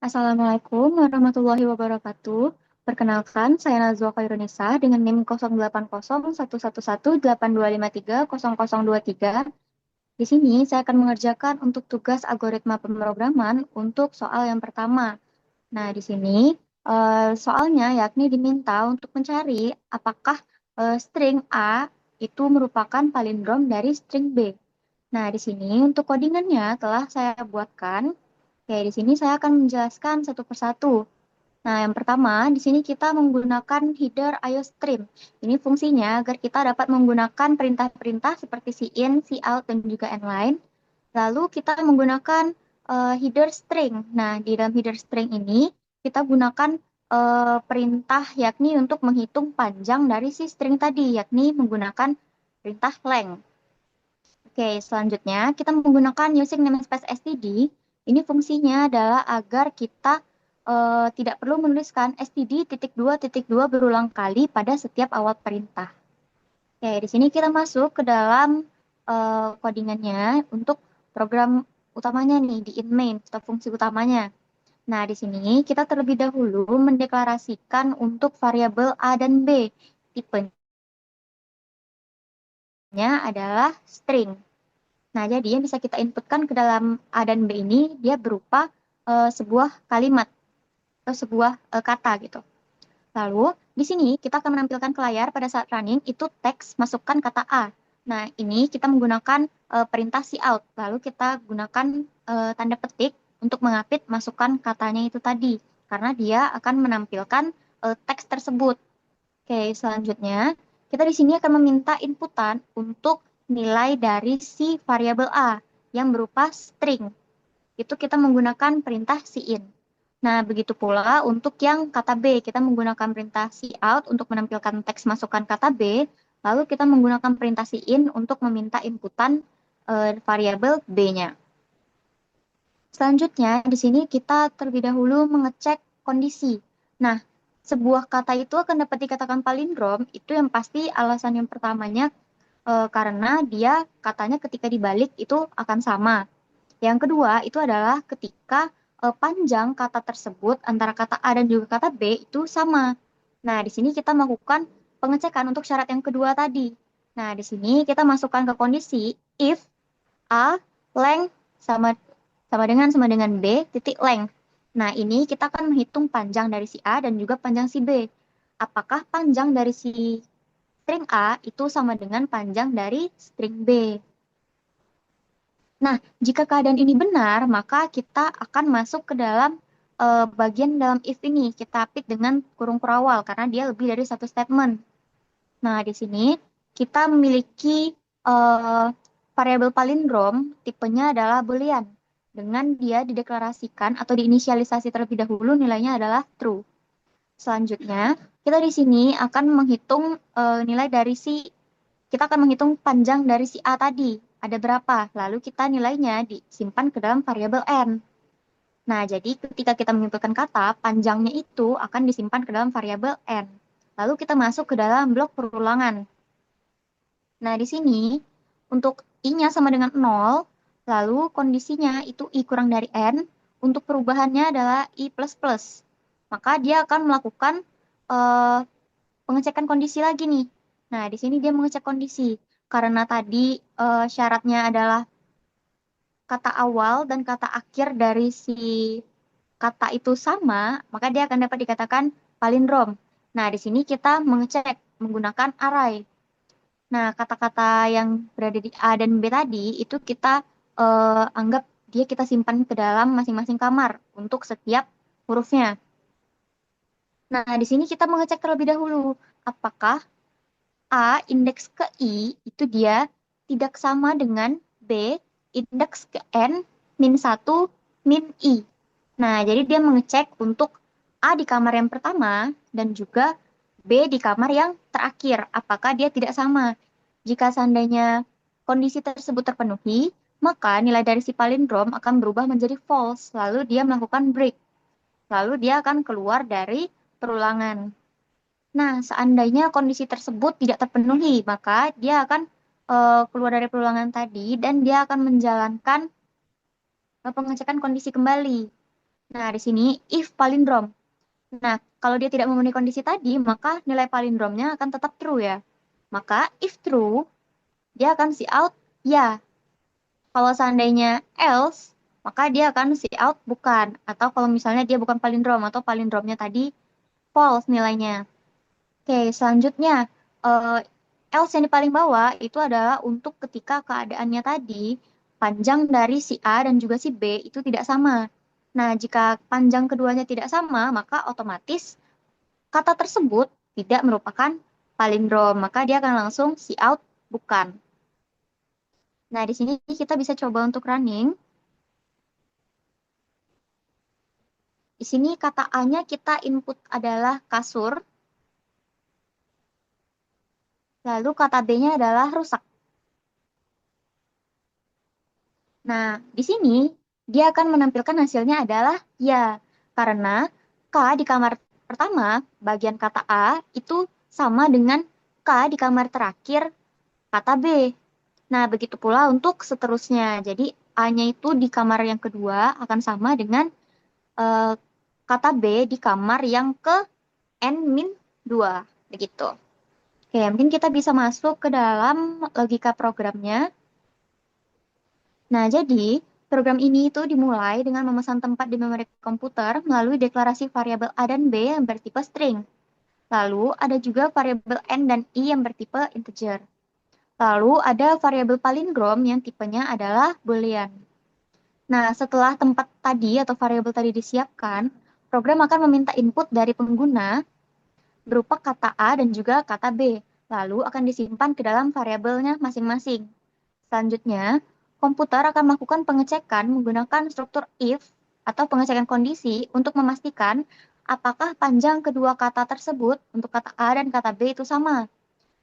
Assalamualaikum warahmatullahi wabarakatuh. Perkenalkan, saya Nazwa Khairunisa dengan NIM 08011182530023. Di sini saya akan mengerjakan untuk tugas algoritma pemrograman untuk soal yang pertama. Nah, di sini soalnya yakni diminta untuk mencari apakah string A itu merupakan palindrom dari string B. Nah, di sini untuk codingannya telah saya buatkan. Oke, di sini saya akan menjelaskan satu persatu. Nah, yang pertama, di sini kita menggunakan header IOStream. Ini fungsinya agar kita dapat menggunakan perintah-perintah seperti cin, cout, dan juga inline. Lalu kita menggunakan header string. Nah, di dalam header string ini kita gunakan perintah yakni untuk menghitung panjang dari si string tadi, yakni menggunakan perintah length. Oke, selanjutnya kita menggunakan using namespace std. Ini fungsinya adalah agar kita tidak perlu menuliskan std titik dua titik dua berulang kali pada setiap awal perintah. Oke, di sini kita masuk ke dalam codingannya untuk program utamanya nih di in main atau fungsi utamanya. Nah, di sini kita terlebih dahulu mendeklarasikan untuk variabel A dan B. Tipenya adalah string. Nah, jadi yang bisa kita inputkan ke dalam A dan B ini dia berupa sebuah kalimat atau sebuah kata gitu. Lalu, di sini kita akan menampilkan ke layar pada saat running itu teks masukkan kata A. Nah, ini kita menggunakan perintah cout. Lalu kita gunakan tanda petik untuk mengapit masukkan katanya itu tadi. Karena dia akan menampilkan teks tersebut. Oke, selanjutnya kita di sini akan meminta inputan untuk nilai dari si variabel A yang berupa string. Itu kita menggunakan perintah cin. Nah, begitu pula untuk yang kata B, kita menggunakan perintah cout untuk menampilkan teks masukan kata B, lalu kita menggunakan perintah cin untuk meminta inputan variabel B-nya. Selanjutnya, di sini kita terlebih dahulu mengecek kondisi. Nah, sebuah kata itu akan dapat dikatakan palindrom, itu yang pasti alasan yang pertamanya karena dia katanya ketika dibalik itu akan sama. Yang kedua, itu adalah ketika panjang kata tersebut antara kata A dan juga kata B itu sama. Nah, di sini kita melakukan pengecekan untuk syarat yang kedua tadi. Nah, di sini kita masukkan ke kondisi if A length sama sama dengan B titik length. Nah, ini kita akan menghitung panjang dari si A dan juga panjang si B. Apakah panjang dari si string A itu sama dengan panjang dari string B? Nah, jika keadaan ini benar, maka kita akan masuk ke dalam bagian dalam if ini. Kita apit dengan kurung perawal karena dia lebih dari satu statement. Nah, di sini kita memiliki eh, variabel palindrom, tipenya adalah boolean. Dengan dia dideklarasikan atau diinisialisasi terlebih dahulu, nilainya adalah true. Selanjutnya, kita di sini akan menghitung nilai dari si kita akan menghitung panjang dari si A tadi. Ada berapa? Lalu kita nilainya disimpan ke dalam variabel n. Nah, jadi ketika kita menyimpulkan kata, panjangnya itu akan disimpan ke dalam variabel n. Lalu kita masuk ke dalam blok perulangan. Nah, di sini untuk i-nya sama dengan 0, lalu kondisinya itu i kurang dari n, untuk perubahannya adalah i plus plus. Maka dia akan melakukan eh, pengecekan kondisi lagi nih. Nah, di sini dia mengecek kondisi. Karena tadi syaratnya adalah kata awal dan kata akhir dari si kata itu sama, maka dia akan dapat dikatakan palindrom. Nah, di sini kita mengecek menggunakan array. Nah, kata-kata yang berada di A dan B tadi itu kita anggap dia kita simpan ke dalam masing-masing kamar untuk setiap hurufnya. Nah, di sini kita mengecek terlebih dahulu apakah A indeks ke I itu dia tidak sama dengan B indeks ke N min satu min I. Nah, jadi dia mengecek untuk A di kamar yang pertama dan juga B di kamar yang terakhir. Apakah dia tidak sama? Jika seandainya kondisi tersebut terpenuhi, maka nilai dari si palindrom akan berubah menjadi false. Lalu dia melakukan break. Lalu dia akan keluar dari perulangan. Nah, seandainya kondisi tersebut tidak terpenuhi, maka dia akan keluar dari perulangan tadi dan dia akan menjalankan pengecekan kondisi kembali. Nah, di sini if palindrom. Nah, kalau dia tidak memenuhi kondisi tadi, maka nilai palindromnya akan tetap true ya. Maka if true, dia akan see out ya. Kalau seandainya else, maka dia akan see out bukan. Atau kalau misalnya dia bukan palindrom atau palindromnya tadi false nilainya. Oke, selanjutnya eh, else yang di paling bawah itu adalah untuk ketika keadaannya tadi panjang dari si A dan juga si B itu tidak sama. Nah, jika panjang keduanya tidak sama, maka otomatis kata tersebut tidak merupakan palindrom, maka dia akan langsung see out bukan. Nah, di sini kita bisa coba untuk running. Di sini kata A-nya kita input adalah kasur, lalu kata B-nya adalah rusak. Nah, di sini dia akan menampilkan hasilnya adalah ya, karena K di kamar pertama, bagian kata A, itu sama dengan K di kamar terakhir kata B. Nah, begitu pula untuk seterusnya. Jadi, A-nya itu di kamar yang kedua akan sama dengan eh, kata B di kamar yang ke N-2. Begitu. Oke, mungkin kita bisa masuk ke dalam logika programnya. Nah, jadi program ini itu dimulai dengan memesan tempat di memori komputer melalui deklarasi variabel A dan B yang bertipe string. Lalu ada juga variabel N dan I yang bertipe integer. Lalu ada variabel palindrom yang tipenya adalah boolean. Nah, setelah tempat tadi atau variabel tadi disiapkan, program akan meminta input dari pengguna berupa kata A dan juga kata B. Lalu akan disimpan ke dalam variabelnya masing-masing. Selanjutnya, komputer akan melakukan pengecekan menggunakan struktur if atau pengecekan kondisi untuk memastikan apakah panjang kedua kata tersebut untuk kata A dan kata B itu sama.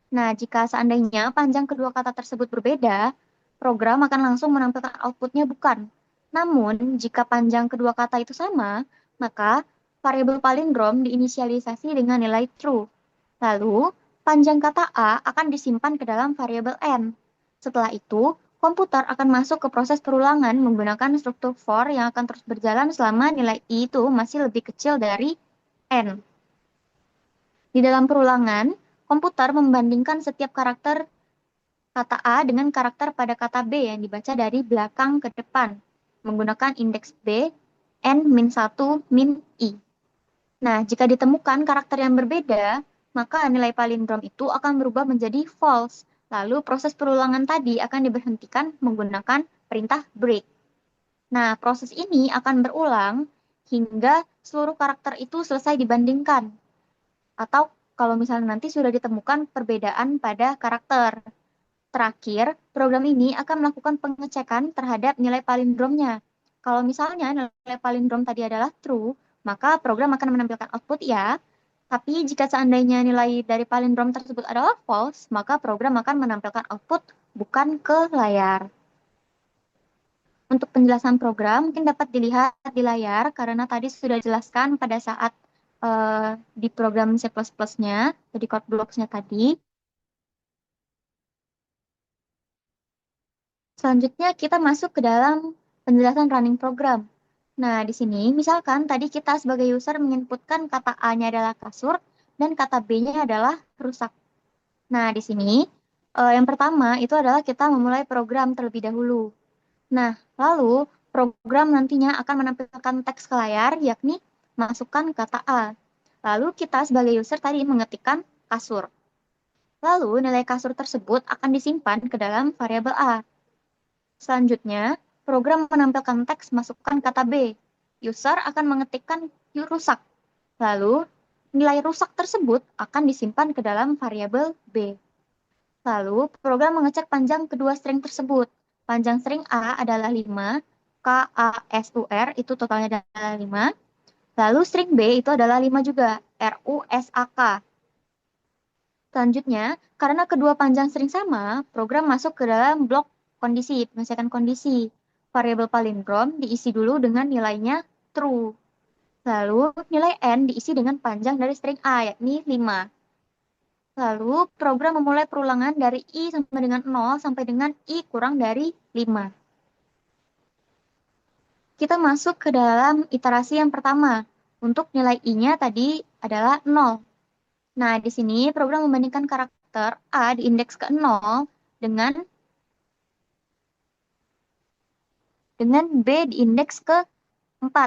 Nah, jika seandainya panjang kedua kata tersebut berbeda, program akan langsung menampilkan outputnya bukan. Namun, jika panjang kedua kata itu sama, maka variabel palindrom diinisialisasi dengan nilai true. Lalu, panjang kata A akan disimpan ke dalam variabel N. Setelah itu, komputer akan masuk ke proses perulangan menggunakan struktur for yang akan terus berjalan selama nilai I itu masih lebih kecil dari N. Di dalam perulangan, komputer membandingkan setiap karakter kata A dengan karakter pada kata B yang dibaca dari belakang ke depan menggunakan indeks B, N-1, min I. Nah, jika ditemukan karakter yang berbeda, maka nilai palindrom itu akan berubah menjadi false. Lalu proses perulangan tadi akan diberhentikan menggunakan perintah break. Nah, proses ini akan berulang hingga seluruh karakter itu selesai dibandingkan. Atau kalau misalnya nanti sudah ditemukan perbedaan pada karakter. Terakhir, program ini akan melakukan pengecekan terhadap nilai palindromnya. Kalau misalnya nilai palindrom tadi adalah true, maka program akan menampilkan output ya. Tapi jika seandainya nilai dari palindrom tersebut adalah false, maka program akan menampilkan output bukan ke layar. Untuk penjelasan program mungkin dapat dilihat di layar karena tadi sudah dijelaskan pada saat di program C++-nya, di code blocks-nya tadi. Selanjutnya kita masuk ke dalam penjelasan running program. Nah, di sini misalkan tadi kita sebagai user menginputkan kata A-nya adalah kasur dan kata B-nya adalah rusak. Nah, di sini yang pertama itu adalah kita memulai program terlebih dahulu. Nah, lalu program nantinya akan menampilkan teks ke layar, yakni masukkan kata A. Lalu kita sebagai user tadi mengetikkan kasur. Lalu nilai kasur tersebut akan disimpan ke dalam variabel A. Selanjutnya, program menampilkan teks masukkan kata B. User akan mengetikkan rusak. Lalu, nilai rusak tersebut akan disimpan ke dalam variabel B. Lalu, program mengecek panjang kedua string tersebut. Panjang string A adalah 5, KASUR itu totalnya adalah 5. Lalu string B itu adalah 5 juga, RUSAK. Selanjutnya, karena kedua panjang string sama, program masuk ke dalam blok kondisi, pengecekan kondisi. Variabel palindrom diisi dulu dengan nilainya true. Lalu, nilai N diisi dengan panjang dari string A, yakni 5. Lalu, program memulai perulangan dari I sampai dengan 0 sampai dengan I kurang dari 5. kita masuk ke dalam iterasi yang pertama. Untuk nilai I-nya tadi adalah 0. Nah, di sini program membandingkan karakter A di indeks ke-0 dengan B di indeks ke-4.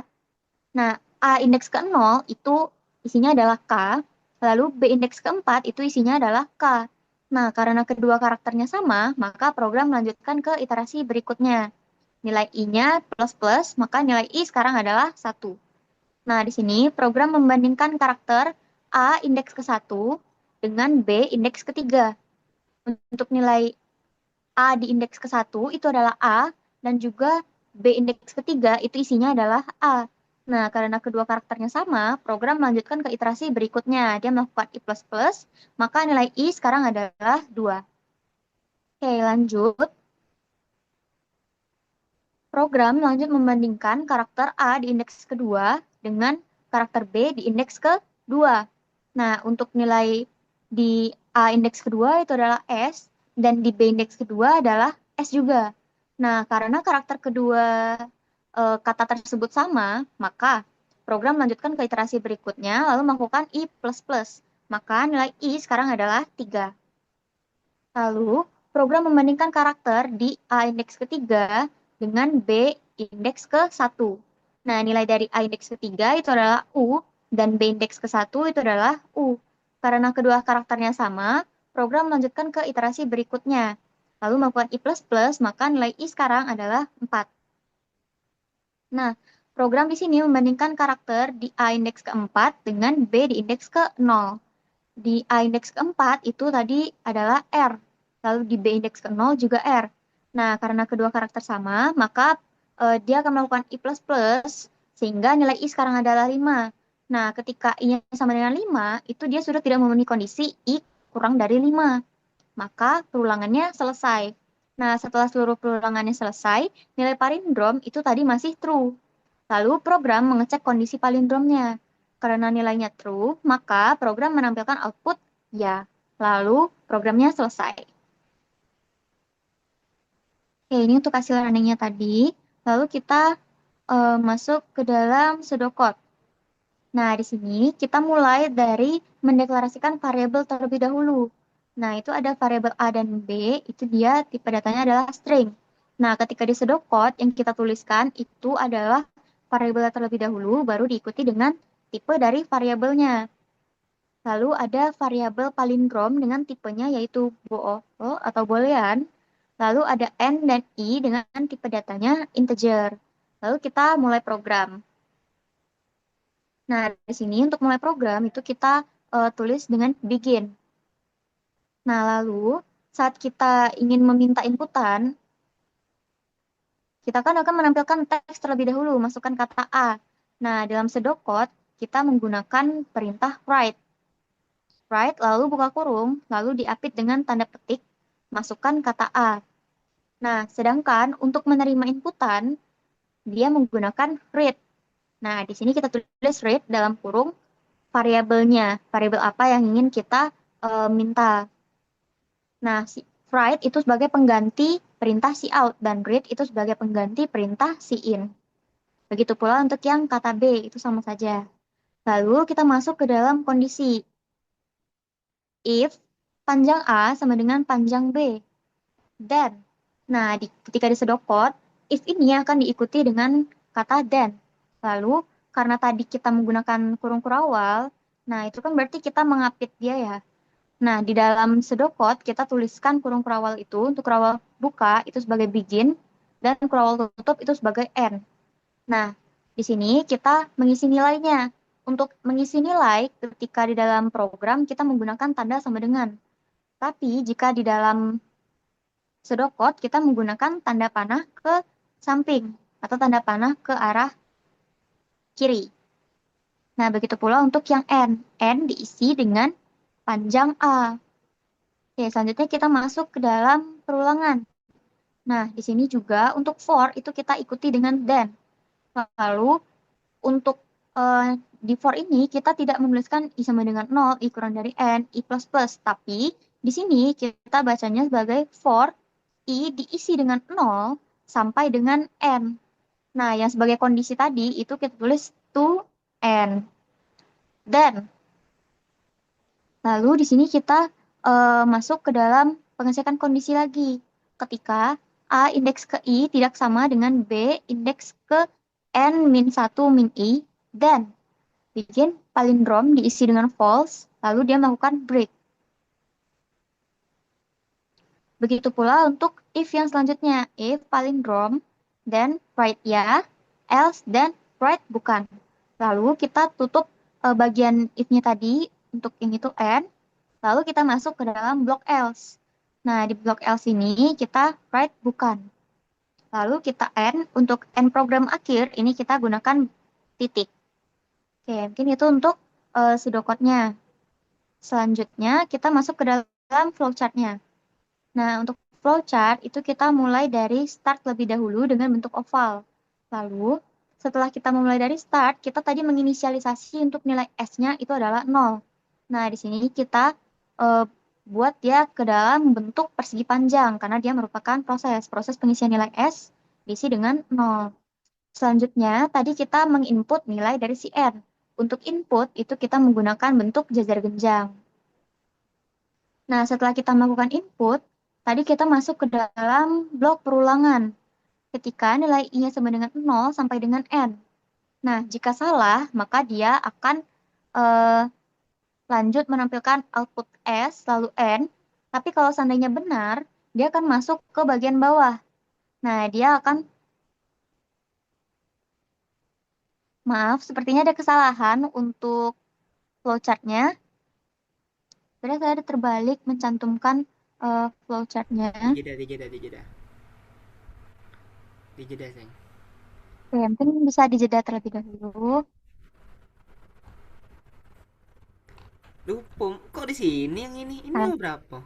Nah, A indeks ke-0 itu isinya adalah K, lalu B indeks ke-4 itu isinya adalah K. Nah, karena kedua karakternya sama, maka program melanjutkan ke iterasi berikutnya. Nilai I-nya plus, maka nilai I sekarang adalah 1. Nah, di sini program membandingkan karakter A indeks ke-1 dengan B indeks ke-3. Untuk nilai A di indeks ke-1 itu adalah A, dan juga B indeks ke-3 itu isinya adalah A. Nah, karena kedua karakternya sama, program melanjutkan ke iterasi berikutnya. Dia melakukan I++, maka nilai I sekarang adalah 2. Oke, lanjut. Program lanjut membandingkan karakter A di indeks kedua dengan karakter B di indeks kedua. Nah, untuk nilai di A indeks kedua itu adalah S, dan di B indeks kedua adalah S juga. Nah, karena karakter kedua kata tersebut sama, maka program melanjutkan ke iterasi berikutnya, lalu melakukan I++. Maka nilai I sekarang adalah 3. Lalu, program membandingkan karakter di A indeks ketiga dengan B indeks ke-1. Nah, nilai dari A indeks ketiga itu adalah U, dan B indeks ke-1 itu adalah U. Karena kedua karakternya sama, program melanjutkan ke iterasi berikutnya. Lalu melakukan I++, maka nilai I sekarang adalah 4. Nah, program di sini membandingkan karakter di A indeks keempat dengan B di indeks ke-0. Di A indeks keempat itu tadi adalah R. Lalu di B indeks ke-0 juga R. Nah, karena kedua karakter sama, maka dia akan melakukan I++, sehingga nilai I sekarang adalah 5. Nah, ketika I-nya sama dengan 5, itu dia sudah tidak memenuhi kondisi I kurang dari 5. Maka perulangannya selesai. Nah, setelah seluruh perulangannya selesai, nilai palindrom itu tadi masih true. Lalu program mengecek kondisi palindromnya. Karena nilainya true, maka program menampilkan output ya. Lalu programnya selesai. Oke, ini untuk hasil runningnya tadi. Lalu kita masuk ke dalam pseudocode. Nah, di sini kita mulai dari mendeklarasikan variabel terlebih dahulu. Nah, itu ada variabel A dan B, itu dia tipe datanya adalah string. Nah, ketika di pseudocode yang kita tuliskan itu adalah variabel terlebih dahulu, baru diikuti dengan tipe dari variabelnya. Lalu ada variabel palindrom dengan tipenya yaitu bool atau boolean. Lalu ada n dan i dengan tipe datanya integer. Lalu kita mulai program. Nah, di sini untuk mulai program itu kita tulis dengan begin. Nah, lalu saat kita ingin meminta inputan, kita kan akan menampilkan teks terlebih dahulu, masukkan kata A. Nah, dalam pseudocode, kita menggunakan perintah write. Write, lalu buka kurung, lalu diapit dengan tanda petik, masukkan kata A. Nah, sedangkan untuk menerima inputan, dia menggunakan read. Nah, di sini kita tulis read dalam kurung variabelnya, variabel apa yang ingin kita minta. Nah, si write itu sebagai pengganti perintah cout, dan read itu sebagai pengganti perintah in. Begitu pula untuk yang kata B, itu sama saja. Lalu kita masuk ke dalam kondisi. If panjang A sama dengan panjang B, then. Nah, ketika disedot code, if ini akan diikuti dengan kata then. Lalu, karena tadi kita menggunakan kurung kurawal, nah itu kan berarti kita mengapit dia ya. Nah, di dalam pseudocode kita tuliskan kurung kurawal itu untuk kurawal buka itu sebagai begin dan kurawal tutup itu sebagai end. Nah, di sini kita mengisi nilainya. Untuk mengisi nilai ketika di dalam program kita menggunakan tanda sama dengan. Tapi jika di dalam pseudocode kita menggunakan tanda panah ke samping atau tanda panah ke arah kiri. Nah, begitu pula untuk yang N. N diisi dengan panjang A. Oke, selanjutnya kita masuk ke dalam perulangan. Nah, di sini juga untuk for itu kita ikuti dengan then. Lalu untuk di for ini kita tidak menuliskan I sama dengan 0, I kurang dari N, I plus plus. Tapi di sini kita bacanya sebagai for I diisi dengan 0 sampai dengan N. Nah, yang sebagai kondisi tadi itu kita tulis to n. Then, lalu di sini kita masuk ke dalam pengecekan kondisi lagi. Ketika A indeks ke I tidak sama dengan B indeks ke N min 1 min I, then bikin palindrom diisi dengan false, lalu dia melakukan break. Begitu pula untuk if yang selanjutnya. If palindrom, then write ya, else, then write bukan. Lalu kita tutup bagian if-nya tadi untuk yang itu N, lalu kita masuk ke dalam blok else. Nah, di blok else ini kita write bukan. Lalu kita end, untuk end program akhir ini kita gunakan titik. Oke, mungkin itu untuk pseudocode-nya. Selanjutnya kita masuk ke dalam flowchart-nya. Nah, untuk flowchart itu kita mulai dari start lebih dahulu dengan bentuk oval. Lalu, setelah kita memulai dari start, kita tadi menginisialisasi untuk nilai S-nya itu adalah 0. Nah, di sini kita eh, buat dia ke dalam bentuk persegi panjang, karena dia merupakan proses pengisian nilai S diisi dengan 0. Selanjutnya, tadi kita menginput nilai dari si N. Untuk input, itu kita menggunakan bentuk jajar genjang. Nah, setelah kita melakukan input, tadi kita masuk ke dalam blok perulangan. Ketika nilai I-nya sama dengan 0 sampai dengan N. Nah, jika salah, maka dia akan eh, lanjut menampilkan output S lalu N. Tapi kalau seandainya benar, dia akan masuk ke bagian bawah. Nah, dia akan, maaf, sepertinya ada kesalahan untuk flowchart-nya. Sebenarnya saya ada terbalik mencantumkan flowchart-nya. Dijeda, dijeda, sayang. Oke, mungkin bisa dijeda terlebih dahulu. Lupa, kok di sini yang ini? Ini Nah, yang berapa?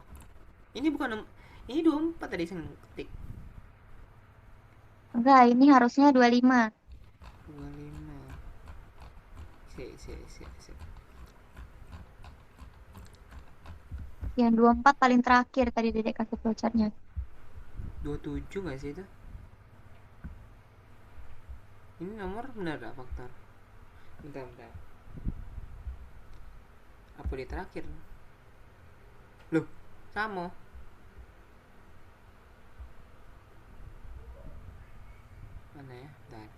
Ini bukan ini 24 tadi saya ketik. enggak, ini harusnya 25. 25. Si. Yang 24 paling terakhir tadi Dedek kasih flowchart-nya. 27 nggak sih itu? Ini nomor benar gak faktor? Bentar. Apa di terakhir? Loh, sama. Mana ya? Bentar.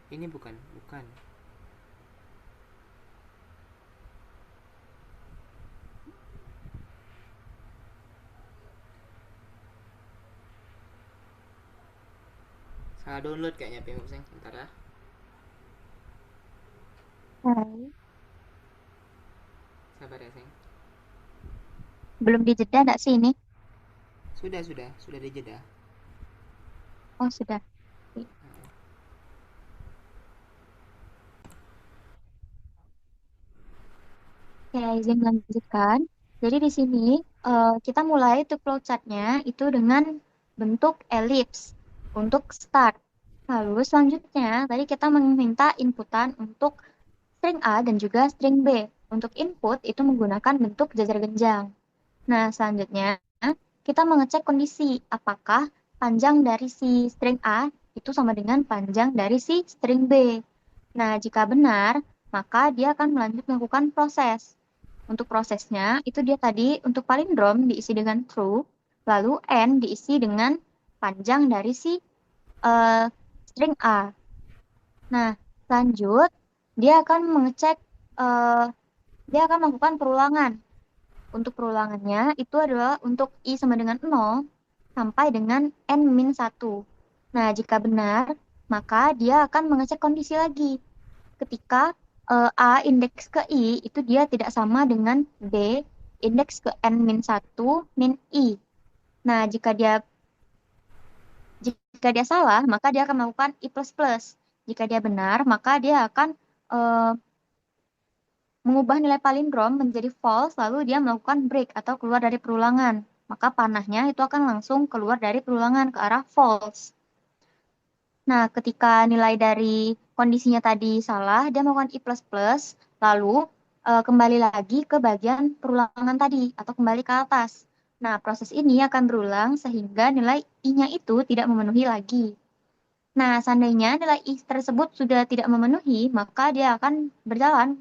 Ini bukan. Salah download kayaknya Pimp Seng. Bentar ya. Hai. Sabar ya, Seng. Belum dijeda enggak sih ini? Sudah dijeda. Oh, sudah. Oke, izin melanjutkan. Jadi di sini kita mulai untuk flowchart-nya itu dengan bentuk elips untuk start. Lalu selanjutnya tadi kita meminta inputan untuk string A dan juga string B. Untuk input itu menggunakan bentuk jajar genjang. Nah, selanjutnya kita mengecek kondisi apakah panjang dari si string A itu sama dengan panjang dari si string B. Nah, jika benar, maka dia akan melanjut melakukan proses. Untuk prosesnya, itu dia tadi untuk palindrom diisi dengan true, lalu n diisi dengan panjang dari si eh, string A. Nah, lanjut, dia akan mengecek, eh, dia akan melakukan perulangan. Untuk perulangannya, itu adalah untuk I sama dengan 0 sampai dengan n min 1. Nah, jika benar, maka dia akan mengecek kondisi lagi. Ketika A indeks ke I itu dia tidak sama dengan B indeks ke N min 1 min I. Nah, jika dia salah, maka dia akan melakukan I++. Jika dia benar, maka dia akan eh, mengubah nilai palindrom menjadi false, lalu dia melakukan break atau keluar dari perulangan. Maka panahnya itu akan langsung keluar dari perulangan ke arah false. Nah, ketika nilai dari kondisinya tadi salah, dia melakukan I++, lalu kembali lagi ke bagian perulangan tadi atau kembali ke atas. Nah, proses ini akan berulang sehingga nilai I-nya itu tidak memenuhi lagi. Nah, seandainya nilai I tersebut sudah tidak memenuhi, maka dia akan berjalan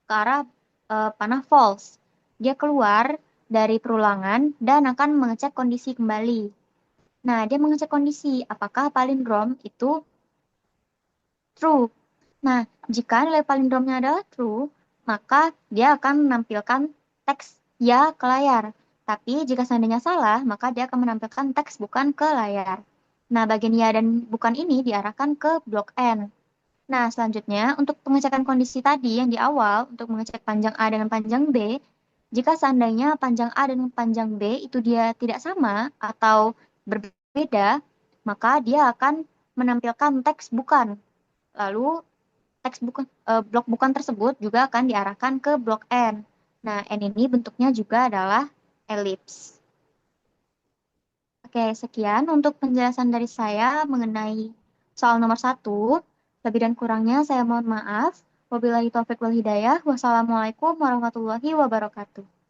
ke arah panah false. Dia keluar dari perulangan dan akan mengecek kondisi kembali. Nah, dia mengecek kondisi apakah palindrom itu true. Nah, jika nilai palindromnya adalah true, maka dia akan menampilkan teks ya ke layar. Tapi jika seandainya salah, maka dia akan menampilkan teks bukan ke layar. Nah, bagian ya dan bukan ini diarahkan ke blok N. Nah, selanjutnya untuk pengecekan kondisi tadi yang di awal, untuk mengecek panjang A dengan panjang B, jika seandainya panjang A dan panjang B itu dia tidak sama atau berbeda, maka dia akan menampilkan teks bukan. Lalu teks bukan blok bukan tersebut juga akan diarahkan ke blok N. Nah, N ini bentuknya juga adalah elips. Oke, sekian untuk penjelasan dari saya mengenai soal nomor satu. Lebih dan kurangnya saya mohon maaf. Wabillahi taufiq wal hidayah. Wassalamualaikum warahmatullahi wabarakatuh.